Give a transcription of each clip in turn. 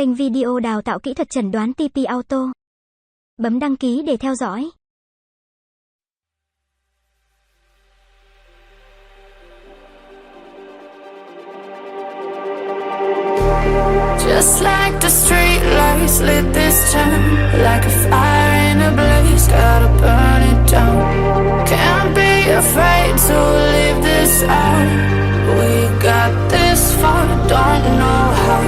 kênh video đào tạo kỹ thuật chẩn đoán TPAuto. Bấm đăng ký để theo dõi. Just like the street lights lit this town, like a fire in a blaze, gotta burn it down. Can't be afraid to leave this out. We got this far, don't know how.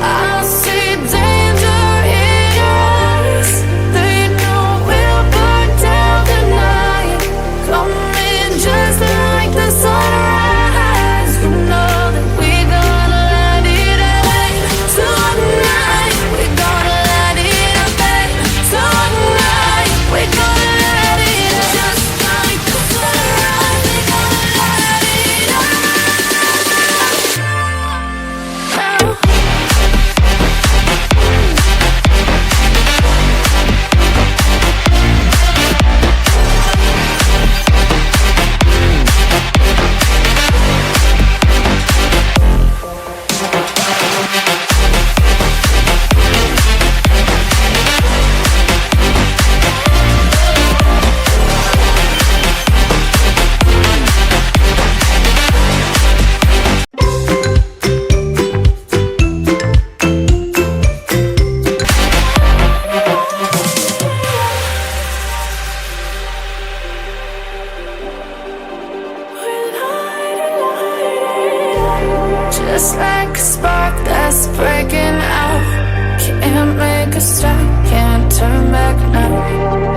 I see danger in your eyes. They know we'll burn down the night. Coming just like the sunrise. You know that we gonna let it rain. Tonight we gonna let it rain. Tonight we gonna let it rain. Just like the sunrise, we gonna let it rain. Just like a spark that's breaking out. Can't make a stop, can't turn back now.